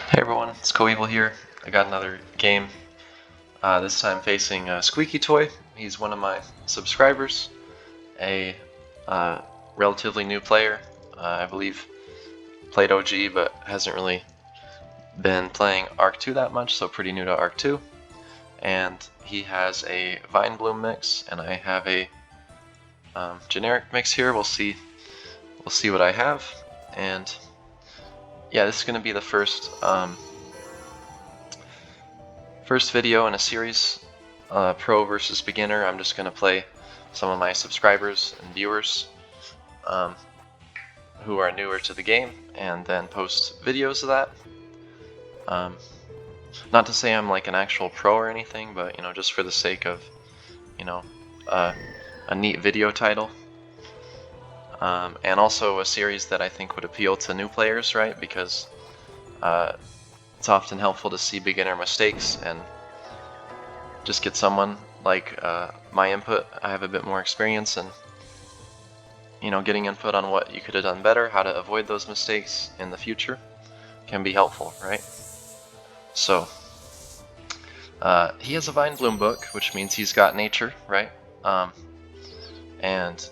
Hey everyone, it's Coevil here. I got another game, this time facing Squeaky Toy. He's one of my subscribers, a relatively new player. I believe played OG but hasn't really been playing Arc 2 that much, so pretty new to Arc 2. And he has a Vine Bloom mix, and I have a generic mix here. We'll see what I have. And yeah, this is going to be the first video in a series, pro versus beginner. I'm just going to play some of my subscribers and viewers who are newer to the game, and then post videos of that. Not to say I'm like an actual pro or anything, but just for the sake of a neat video title. And also a series that I think would appeal to new players, right? Because it's often helpful to see beginner mistakes and just get someone like my input. I have a bit more experience in getting input on what you could have done better, how to avoid those mistakes in the future can be helpful, right? So he has a Vine Bloom book, which means he's got nature, right? And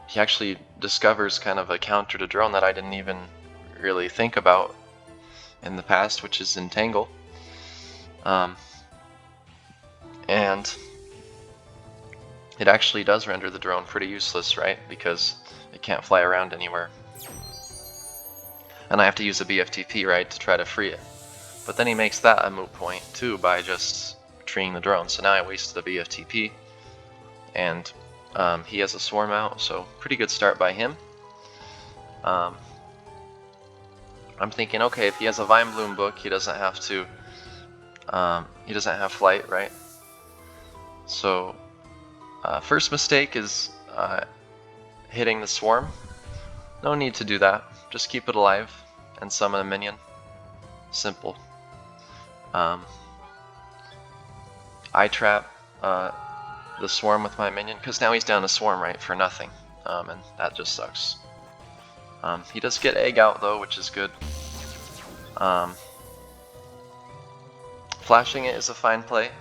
he actually discovers kind of a counter to drone that I didn't even really think about in the past, which is Entangle. And it actually does render the drone pretty useless, right? Because it can't fly around anywhere. And I have to use a BFTP, right, to try to free it. But then he makes that a moot point too by just treeing the drone. So now I wasted a BFTP, and he has a swarm out, so pretty good start by him. I'm thinking, okay, if he has a Vine Bloom book, he doesn't have to. He doesn't have flight, right? So first mistake is hitting the swarm. No need to do that. Just keep it alive and summon a minion. Simple. I trap the swarm with my minion, because now he's down to swarm, right, for nothing, and that just sucks. He does get egg out though, which is good. Flashing it is a fine play.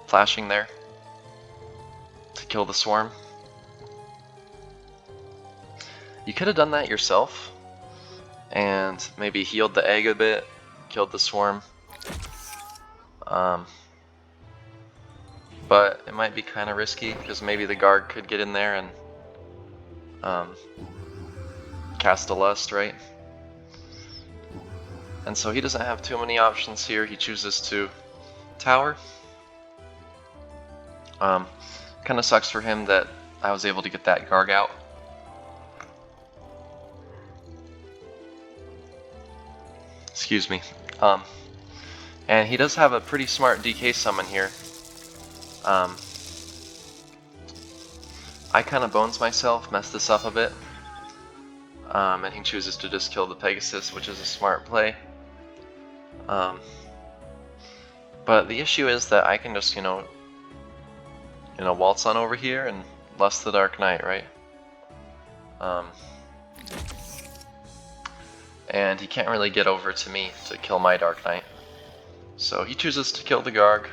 Flashing there to kill the swarm. You could have done that yourself and maybe healed the egg a bit, killed the swarm. But it might be kind of risky, because maybe the guard could get in there and cast a lust, right? And so he doesn't have too many options here. He chooses to tower. Kind of sucks for him that I was able to get that Garg out. Excuse me. And he does have a pretty smart DK summon here. I kind of bones myself, messed this up a bit. And he chooses to just kill the Pegasus, which is a smart play. But the issue is that I can just, waltz on over here and lust the Dark Knight, right? And he can't really get over to me to kill my Dark Knight. So he chooses to kill the Garg.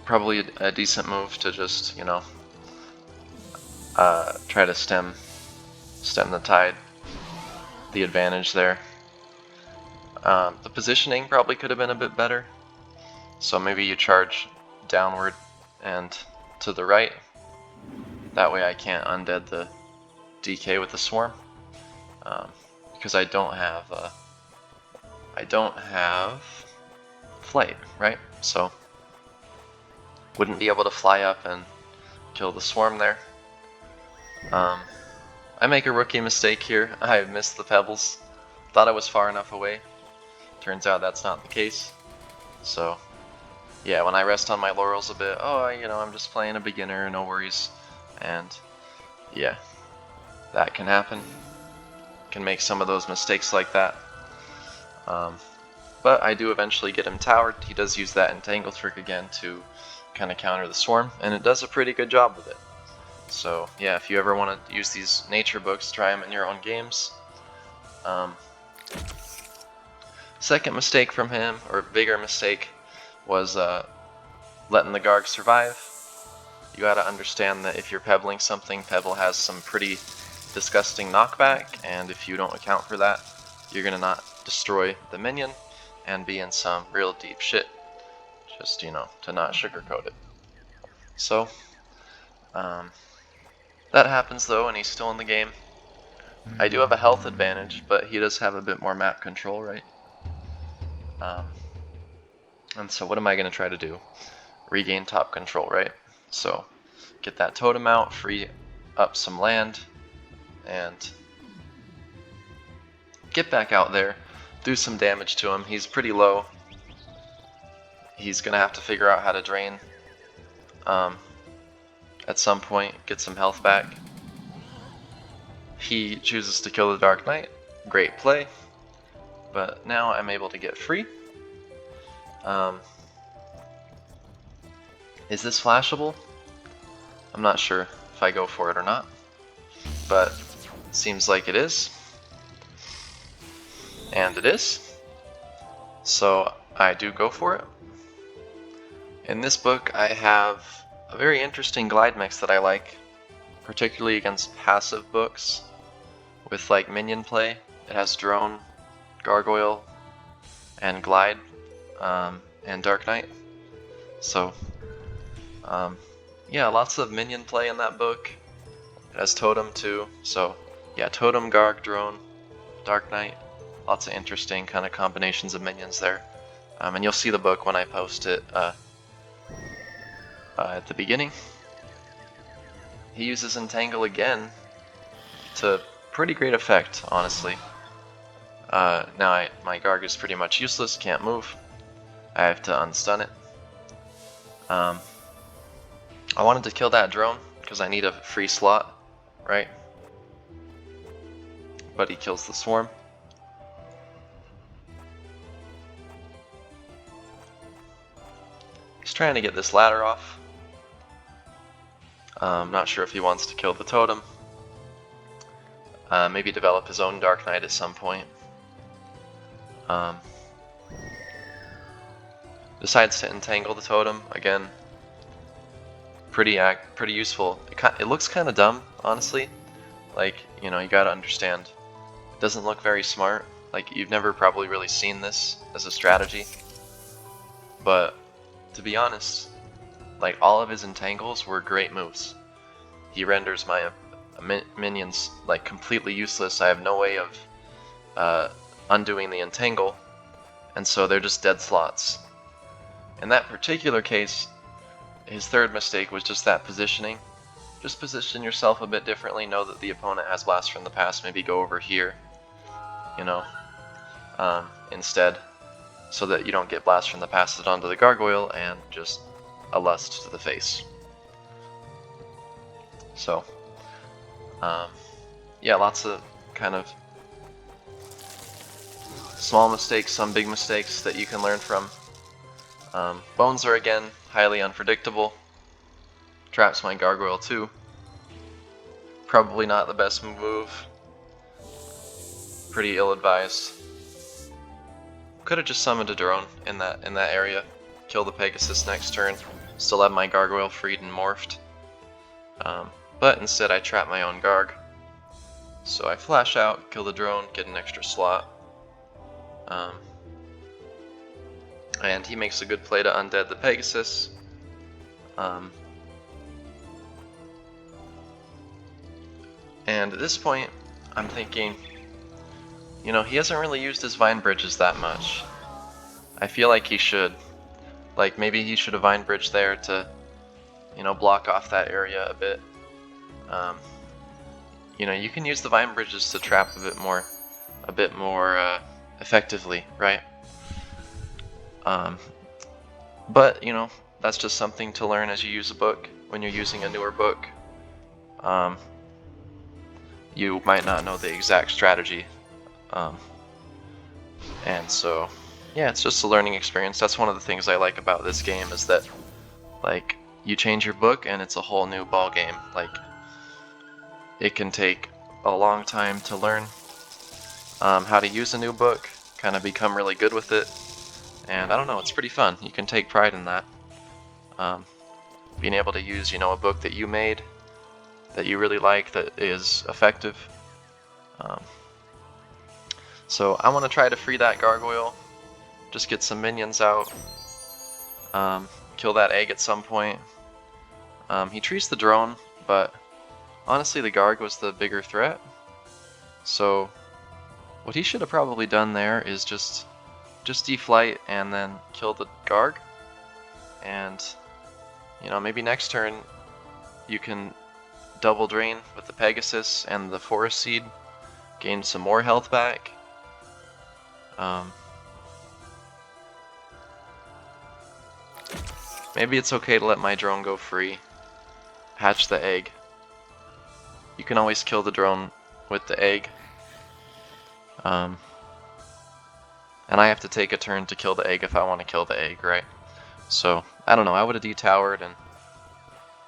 Probably a decent move to just, try to stem the tide, the advantage there. The positioning probably could have been a bit better. So maybe you charge downward and to the right. That way I can't undead the DK with the swarm. Because I don't have flight, right? So wouldn't be able to fly up and kill the swarm there. I make a rookie mistake here. I missed the pebbles. Thought I was far enough away. Turns out that's not the case. So yeah, when I rest on my laurels a bit, I'm just playing a beginner, no worries. And yeah, that can happen. Can make some of those mistakes like that. But I do eventually get him towered. He does use that entangle trick again to kind of counter the swarm, and it does a pretty good job with it. So yeah, if you ever want to use these nature books, try them in your own games. Second mistake from him, or bigger mistake, was letting the Garg survive. You gotta understand that if you're pebbling something, Pebble has some pretty disgusting knockback, and if you don't account for that, you're gonna not destroy the minion and be in some real deep shit. Just, to not sugarcoat it. So, that happens though, and he's still in the game. I do have a health advantage, but he does have a bit more map control, right? And so what am I going to try to do? Regain top control, right? So, get that totem out, free up some land, and get back out there, do some damage to him. He's pretty low. He's going to have to figure out how to drain at some point, get some health back. He chooses to kill the Dark Knight. Great play. But now I'm able to get free. Is this flashable? I'm not sure if I go for it or not, but it seems like it is. And it is. So I do go for it. In this book I have a very interesting glide mix that I like, particularly against passive books with like minion play. It has drone, gargoyle, and glide, and Dark Knight. So yeah, lots of minion play in that book. It has totem too, so yeah, totem, garg, drone, Dark Knight. Lots of interesting kind of combinations of minions there. And you'll see the book when I post it at the beginning. He uses Entangle again to pretty great effect, honestly. Now my Garg is pretty much useless, can't move. I have to unstun it. I wanted to kill that drone because I need a free slot, right? But he kills the swarm. He's trying to get this ladder off. I'm not sure if he wants to kill the totem. Maybe develop his own Dark Knight at some point. Decides to entangle the totem again. Pretty useful. It looks kind of dumb, honestly. Like, you gotta understand. It doesn't look very smart. Like, you've never probably really seen this as a strategy. But to be honest, like, all of his entangles were great moves. He renders my minions like completely useless. I have no way of undoing the entangle, and so they're just dead slots. In that particular case, his third mistake was just that positioning. Just position yourself a bit differently, know that the opponent has Blast from the Past, maybe go over here, instead, so that you don't get Blast from the Past onto the gargoyle and just a lust to the face. So, yeah, lots of kind of small mistakes, some big mistakes that you can learn from. Bones are again highly unpredictable. Traps my gargoyle too. Probably not the best move. Pretty ill-advised. Could have just summoned a drone in that area. Kill the Pegasus next turn. Still have my gargoyle freed and morphed. But instead I trap my own Garg. So I flash out, kill the drone, get an extra slot. And he makes a good play to undead the Pegasus. And at this point, I'm thinking, he hasn't really used his Vine Bridges that much. I feel like he should. Like, maybe he should have Vine Bridge there to, block off that area a bit. You can use the Vine Bridges to trap a bit more effectively, right? But, that's just something to learn as you use a book. When you're using a newer book, you might not know the exact strategy. And so, yeah, it's just a learning experience. That's one of the things I like about this game, is that, like, you change your book and it's a whole new ball game. Like, it can take a long time to learn how to use a new book, kind of become really good with it, and I don't know, it's pretty fun. You can take pride in that. Being able to use, you know, a book that you made, that you really like, that is effective. So I want to try to free that gargoyle, just get some minions out, kill that egg at some point. He trees the drone, but honestly the Garg was the bigger threat. So what he should have probably done there is just deflight and then kill the Garg. And you know, maybe next turn you can double drain with the Pegasus and the Forest Seed, gain some more health back. Maybe it's okay to let my drone go free. Hatch the egg. You can always kill the drone with the egg. And I have to take a turn to kill the egg if I want to kill the egg, right? So, I don't know, I would have detowered and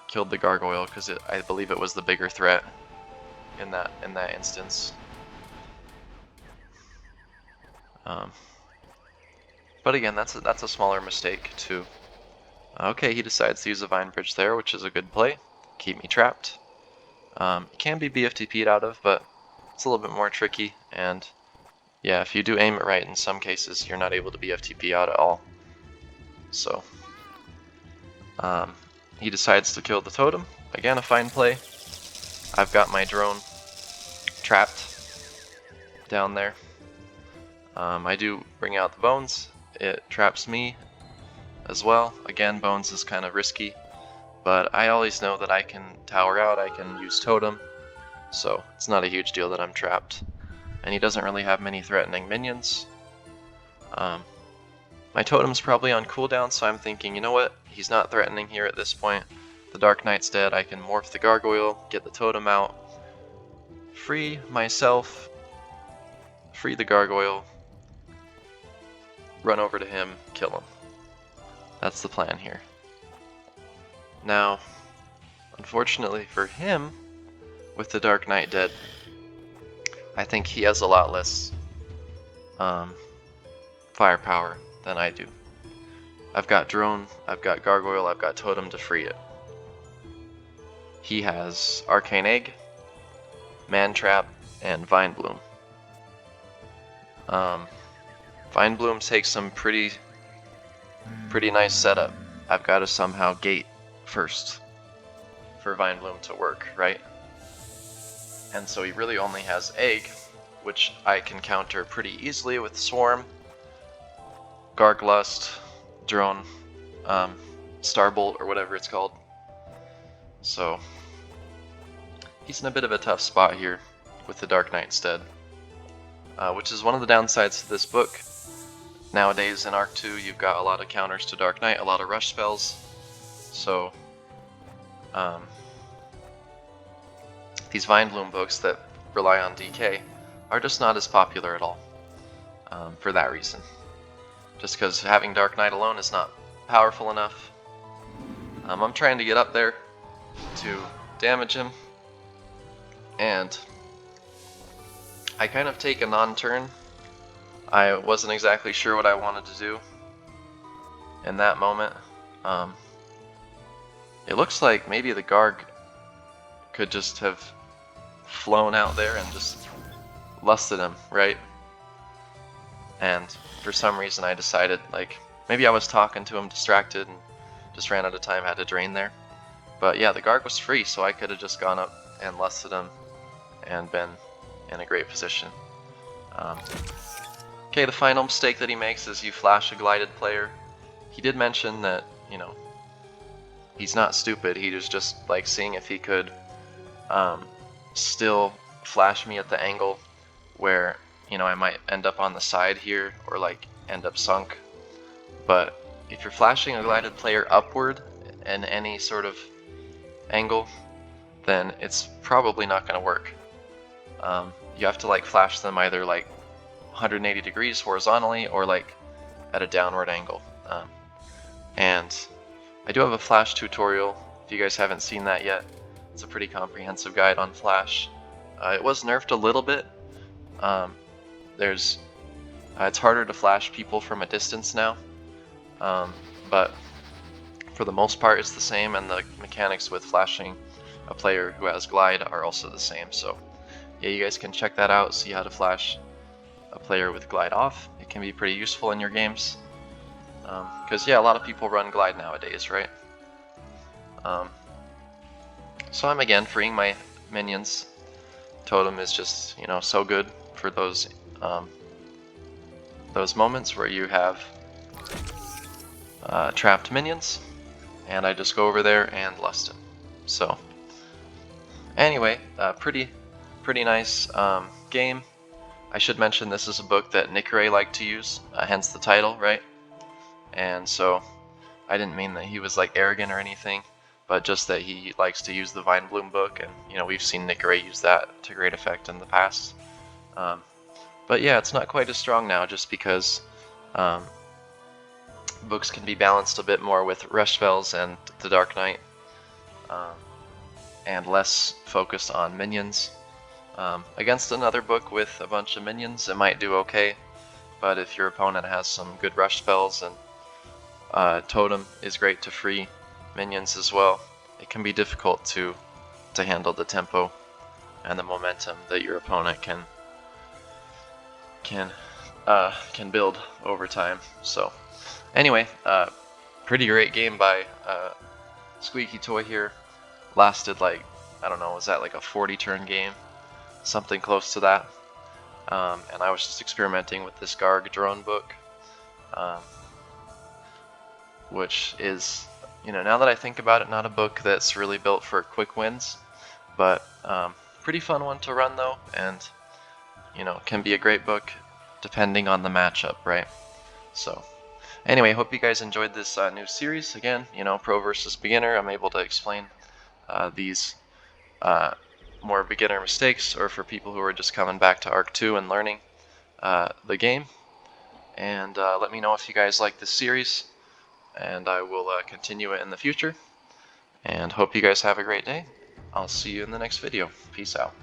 killed the gargoyle because I believe it was the bigger threat in that instance. But again, that's a smaller mistake too. Okay, he decides to use a Vine Bridge there, which is a good play. Keep me trapped. It can be BFTP'd out of, but it's a little bit more tricky. And yeah, if you do aim it right, in some cases you're not able to BFTP out at all. So he decides to kill the totem. Again, a fine play. I've got my drone trapped down there. I do bring out the bones. It traps me as well. Again, bones is kind of risky, but I always know that I can tower out, I can use totem, so it's not a huge deal that I'm trapped. And he doesn't really have many threatening minions. My totem's probably on cooldown, so I'm thinking, you know what, he's not threatening here at this point. The Dark Knight's dead, I can morph the gargoyle, get the totem out, free myself, free the gargoyle, run over to him, kill him. That's the plan here. Now, unfortunately for him, with the Dark Knight dead, I think he has a lot less firepower than I do. I've got drone, I've got gargoyle, I've got totem to free it. He has Arcane Egg, Man Trap, and Vine Bloom. Vine Bloom takes some pretty nice setup. I've got to somehow gate first for Vine Bloom to work, right? And so he really only has Egg, which I can counter pretty easily with Swarm, Garglust, Drone, Starbolt, or whatever it's called. So he's in a bit of a tough spot here with the Dark Knight instead, which is one of the downsides to this book. Nowadays in Arc 2 you've got a lot of counters to Dark Knight, a lot of rush spells, so these Vine Bloom books that rely on DK are just not as popular at all, for that reason. Just because having Dark Knight alone is not powerful enough. I'm trying to get up there to damage him, and I kind of take a non-turn. I wasn't exactly sure what I wanted to do in that moment. It looks like maybe the Garg could just have flown out there and just lusted him, right? And for some reason I decided, like, maybe I was talking to him distracted and just ran out of time, had to drain there. But yeah, the Garg was free, so I could have just gone up and lusted him and been in a great position. Okay, the final mistake that he makes is you flash a glided player. He did mention that, you know, he's not stupid, he was just like seeing if he could still flash me at the angle where, you know, I might end up on the side here or like end up sunk. But if you're flashing a glided player upward in any sort of angle, then it's probably not going to work. You have to like flash them either like 180 degrees horizontally or like at a downward angle. And I do have a flash tutorial if you guys haven't seen that yet. It's a pretty comprehensive guide on Flash. It was nerfed a little bit. It's harder to flash people from a distance now, but for the most part it's the same, and the mechanics with flashing a player who has glide are also the same. So yeah, you guys can check that out, see how to flash a player with glide off. It can be pretty useful in your games, because yeah, a lot of people run glide nowadays, right? So I'm again freeing my minions. Totem is just, you know, so good for those moments where you have trapped minions, and I just go over there and lust him. So anyway, pretty nice game. I should mention this is a book that Nikaray liked to use, hence the title, right? And so I didn't mean that he was like arrogant or anything, but just that he likes to use the Vine Bloom book, and you know, we've seen Nikaray use that to great effect in the past. But yeah, it's not quite as strong now, just because books can be balanced a bit more with rush spells and the Dark Knight, and less focused on minions. Against another book with a bunch of minions, it might do okay, but if your opponent has some good rush spells, and Totem is great to free minions as well, it can be difficult to handle the tempo and the momentum that your opponent can build over time. So anyway, pretty great game by Squeaky Toy here. Lasted like, I don't know, was that like a 40 turn game? Something close to that. And I was just experimenting with this Garg drone book, which is, you know, now that I think about it, not a book that's really built for quick wins, but pretty fun one to run though, and you know, can be a great book depending on the matchup, right? So anyway, hope you guys enjoyed this new series. Again, you know, pro versus beginner, I'm able to explain these more beginner mistakes, or for people who are just coming back to Arc 2 and learning the game. And let me know if you guys like this series, and I will continue it in the future. And hope you guys have a great day. I'll see you in the next video. Peace out.